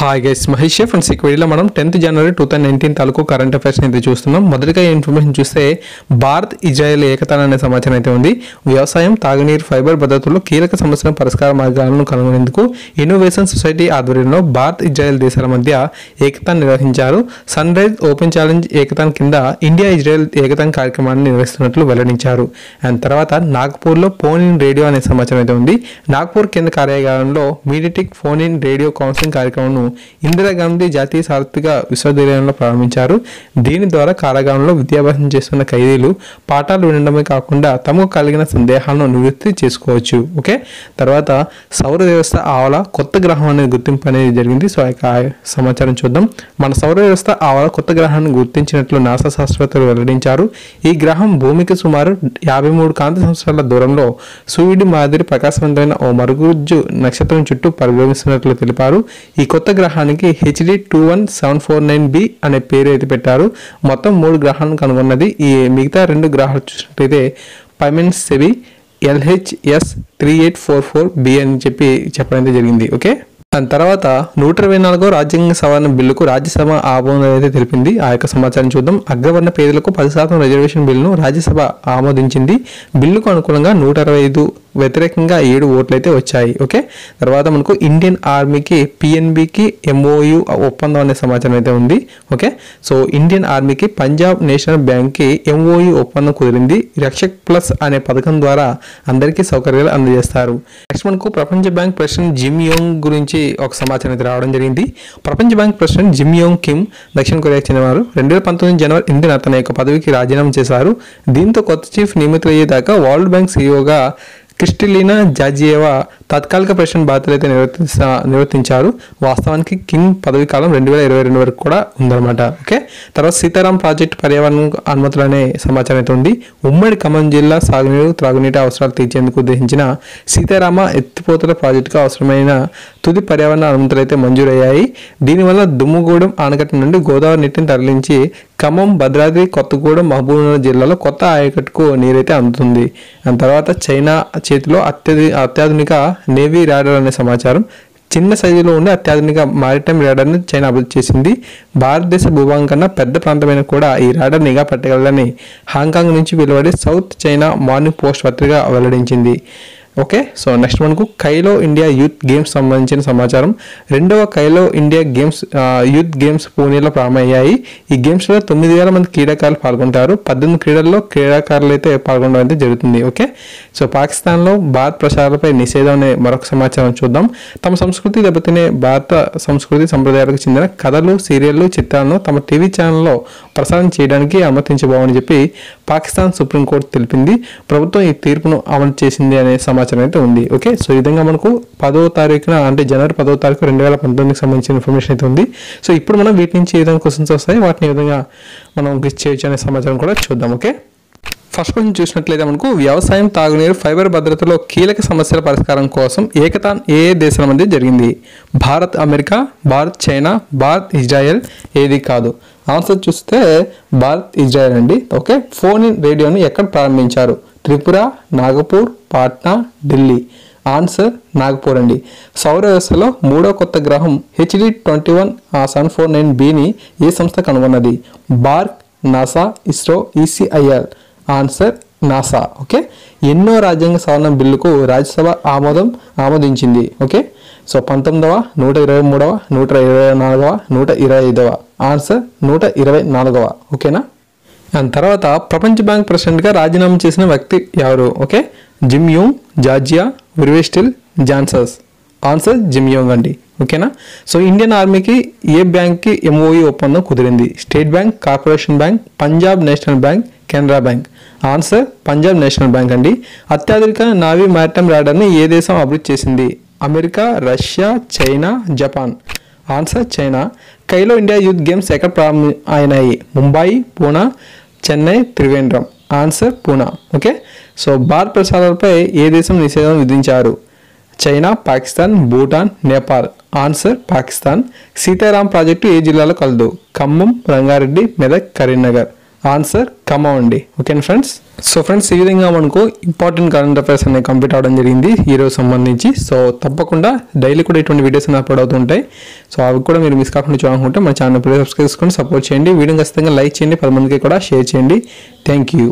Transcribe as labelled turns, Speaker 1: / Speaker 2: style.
Speaker 1: Hi guys, Mahesh friends. ఈ వీడియోలో మనం 10th జనవరి 2019 తాలూకు కరెంట్ అఫైర్స్ అయితే చూస్తున్నాం. మొదటిగా ఇన్ఫర్మేషన్ చూస్తే భారత్ ఇజ్రాయెల్ ఏకతాన అనే సమాచారం అయితే ఉంది. వ్యవసాయం, తాగునీరు, ఫైబర్ భద్రతలో కీలక సమస్యల పరిష్కార మార్గాలను కనుగొనేందుకు ఇన్నోవేషన్ సొసైటీ ఆధ్వర్యంలో భారత్ ఇజ్రాయెల్ దేశాల మధ్య ఏకతాన్ నిర్వహించారు. సన్ రైజ్ ఓపెన్ ఛాలెంజ్ ఏకతాన్ కింద ఇండియా ఇజ్రాయెల్ ఏకతాన్ కార్యక్రమాన్ని నిర్వహిస్తున్నట్లు వెల్లడించారు. అండ్ తర్వాత నాగ్పూర్లో ఫోన్ ఇన్ రేడియో అనే సమాచారం అయితే ఉంది. నాగ్పూర్ కేంద్ర కార్యాలయంలో MediaTek phone in radio counselling కార్యక్రమం ఇందిరాగాంధీ జాతీయ సార్వత్రిక విశ్వవిద్యాలయంలో ప్రారంభించారు. దీని ద్వారా కారాగారంలో విద్యాభ్యాసం చేస్తున్న ఖైదీలు పాఠాలు వినడమే కాకుండా తమకు కలిగిన సందేహాలను నివృత్తి చేసుకోవచ్చు. ఓకే, తర్వాత సౌర వ్యవస్థ ఆవల కొత్త గ్రహం అనేది గుర్తింపు అనేది జరిగింది. సో ఆ సమాచారం చూద్దాం. మన సౌర వ్యవస్థ ఆవల కొత్త గ్రహాన్ని గుర్తించినట్లు నాసా శాస్త్రవేత్తలు వెల్లడించారు. ఈ గ్రహం భూమికి సుమారు 53 కాంతి సంవత్సరాల దూరంలో సూర్యుడి మాదిరి ప్రకాశవంతమైన ఓ మరుగుజ్జు నక్షత్రం చుట్టూ పరిభ్రమిస్తున్నట్లు తెలిపారు. ఈ కొత్త గ్రహానికి HD 21749b అనే పేరు అయితే పెట్టారు. మొత్తం 3 గ్రహాలను కనుగొన్నది. ఈ మిగతా 2 గ్రహాలు చూసినట్లయితే పైమెన్స్ సెబి LHS 3844b అని చెప్పడం జరిగింది. ఓకే, దాని తర్వాత 124వ రాజ్యాంగ సవరణ బిల్లుకు రాజ్యసభ ఆమోదం అయితే తెలిపింది. ఆ యొక్క సమాచారం చూద్దాం. అగ్రవర్ణ పేదలకు 10% రిజర్వేషన్ బిల్లును రాజ్యసభ ఆమోదించింది. బిల్లుకు అనుకూలంగా 165, వ్యతిరేకంగా 7 ఓట్లు అయితే వచ్చాయి. ఓకే, తర్వాత మనకు ఇండియన్ ఆర్మీకి PNBకి MOU ఒప్పందం అనే సమాచారం అయితే ఉంది. ఓకే, సో ఇండియన్ ఆర్మీకి పంజాబ్ నేషనల్ బ్యాంక్కి MOU ఒప్పందం కుదిరింది. రక్షక్ ప్లస్ అనే పథకం ద్వారా అందరికీ సౌకర్యాలు అందజేస్తారు. నెక్స్ట్ మనకు ప్రపంచ బ్యాంక్ ప్రెసిడెంట్ జిమ్ యోంగ్ గురించి ఒక సమాచారం అయితే రావడం జరిగింది. ప్రపంచ bank president gym Yong Kim దక్షిణ కొరియాకు చెందినవారు. 2019 జనవరి 8న తన యొక్క పదవికి రాజీనామా చేశారు. దీంతో కొత్త చీఫ్ నియమితులయ్యేదాకా వరల్డ్ బ్యాంక్ CEOగా క్రిస్టలినా జార్జియేవా తాత్కాలిక ప్రెసిడెంట్ బాధ్యతలు అయితే నిర్వర్తించారు. వాస్తవానికి కింగ్ పదవి కాలం 2022 వరకు కూడా ఉందన్నమాట. ఓకే, తర్వాత సీతారాం ప్రాజెక్టు పర్యావరణ అనుమతులు అనే సమాచారం అయితే ఉంది. ఉమ్మడి ఖమ్మం జిల్లా సాగునీరు, త్రాగునీటి అవసరాలు తీర్చేందుకు ఉద్దేశించిన సీతారామ ఎత్తిపోతల ప్రాజెక్టుకు అవసరమైన తుది పర్యావరణ అనుమతులు అయితే మంజూరయ్యాయి. దీనివల్ల దుమ్ముగూడెం ఆనకట్ట నుండి గోదావరి నీటిని తరలించి ఖమ్మం, భద్రాద్రి, కొత్తగూడెం, మహబూబ్నగర్ జిల్లాలో కొత్త ఆయకట్టుకు నీరైతే అందుతుంది. దాని తర్వాత చైనా చేతిలో అత్యాధునిక నేవీ రాడార్ అనే సమాచారం. చిన్న సైజులో ఉండే అత్యాధునిక మారిటైమ్ రాడార్ని చైనా అభివృద్ధి చేసింది. భారతదేశ భూభాగం కన్నా పెద్ద ప్రాంతమైన కూడా ఈ రాడార్ నిఘా పెట్టగలదని హాంకాంగ్ నుంచి వెలువడే సౌత్ చైనా మార్నింగ్ పోస్ట్ పత్రిక వెల్లడించింది. ఓకే, సో నెక్స్ట్ మనకు ఖైలో ఇండియా యూత్ గేమ్స్ సంబంధించిన సమాచారం. 2వ ఖైలో ఇండియా యూత్ గేమ్స్ పూణేలో ప్రారంభమయ్యాయి. ఈ గేమ్స్లో 9,000 మంది క్రీడాకారులు పాల్గొంటారు. 18 క్రీడల్లో క్రీడాకారులు అయితే పాల్గొనడం అయితే జరుగుతుంది. ఓకే, సో పాకిస్తాన్లో భారత్ ప్రసారాలపై నిషేధం అనే మరొక సమాచారం చూద్దాం. తమ సంస్కృతి దెబ్బతినే భారత సంస్కృతి సంప్రదాయాలకు చెందిన కథలు, సీరియళ్లు, చిత్రాలను తమ టీవీ ఛానల్లో ప్రసారం చేయడానికి అనుమతించబోమని పాకిస్తాన్ సుప్రీంకోర్టు తెలిపింది. ప్రభుత్వం ఈ తీర్పును అమలు చేసింది అనే సమాచారం అయితే ఉంది. ఓకే, సో ఈ విధంగా మనకు 10వ తారీఖున అంటే జనవరి 10వ తారీఖు 2019కి సంబంధించిన ఇన్ఫర్మేషన్ అయితే ఉంది. సో ఇప్పుడు మనం వీటి నుంచి ఏ విధంగా క్వశ్చన్స్ వస్తాయి, వాటిని ఏ విధంగా మనం గెస్ చేయొచ్చు అనే సమాచారం కూడా చూద్దాం. ఓకే, ఫస్ట్ క్వశ్చన్ చూసినట్లయితే మనకు వ్యవసాయం, తాగునీరు, ఫైబర్ భద్రతలో కీలక సమస్యల పరిష్కారం కోసం ఏకతాన్ ఏ దేశాల మధ్య జరిగింది? Bharat America, Bharat China, Bharat Israel, ఏది కాదు? ఆన్సర్ చూస్తే భారత్ ఇజ్రాయెల్ అండి. ఓకే, ఫోన్ ఇన్ రేడియోను ఎక్కడ ప్రారంభించారు? త్రిపుర, నాగపూర్, పాట్నా, ఢిల్లీ. ఆన్సర్ నాగపూర్ అండి. సౌర వ్యవస్థలో 3వ కొత్త గ్రహం HD 21749bని ఏ సంస్థ కనుగొన్నది? BARC, NASA, ISRO, ECIL. Answer NASA. Okay, ఎన్నో రాజ్యాంగ సవరణ బిల్లుకు రాజ్యసభ ఆమోదించింది? ఓకే, సో 19వ, 123వ, 124వ, 125వ. ఆన్సర్ 124వ. ఓకేనా? దాని తర్వాత ప్రపంచ బ్యాంక్ ప్రెసిడెంట్గా రాజీనామా చేసిన వ్యక్తి ఎవరు? ఓకే, జిమ్ యోంగ్, జార్జియా, విర్వేస్టిల్, జాన్సన్స్. ఆన్సర్ జిమ్ యోంగ్ అండి. ఓకేనా? సో ఇండియన్ ఆర్మీకి ఏ బ్యాంక్కి MOU ఒప్పందం కుదిరింది? State Bank, Corporation Bank, Punjab National Bank, Canara Bank. Answer Punjab National Bank అండి. అత్యాధునిక నావీ మ్యారిటైమ్ రాడార్ని ఏ దేశం అభివృద్ధి చేసింది? America, Russia, China, Japan. Answer China. Khelo India youth games ఎక్కడ ప్రారంభం అయినాయి? Mumbai, Poona, Chennai, Trivandrum. Answer Poona. Okay, so Bharat ప్రసారాలపై ఏ దేశం నిషేధం విధించారు? China, Pakistan, Bhutan, Nepal. Answer Pakistan. Sitaram project ఏ జిల్లాలో కలదు? ఖమ్మం, రంగారెడ్డి, మెదక్, కరీంనగర్. ఆన్సర్ కమా అండి. ఓకేనా ఫ్రెండ్స్. సో ఫ్రెండ్స్, ఈ విధంగా మనకు ఇంపార్టెంట్ కరెంట్ అఫైర్స్ అనేవి కంప్లీట్ అవడం జరిగింది ఈరోజు సంబంధించి. సో తప్పకుండా డైలీ కూడా ఇటువంటి వీడియోస్ అనేవి అప్లోడ్ అవుతుంటాయి. సో అవి కూడా మీరు మిస్ కాకుండా చూడాలనుకుంటే మన ఛానల్ సబ్స్క్రైబ్ చేసుకొని సపోర్ట్ చేయండి. వీడియో ఖచ్చితంగా లైక్ చేయండి, 10 మందికి కూడా షేర్ చేయండి. Thank you.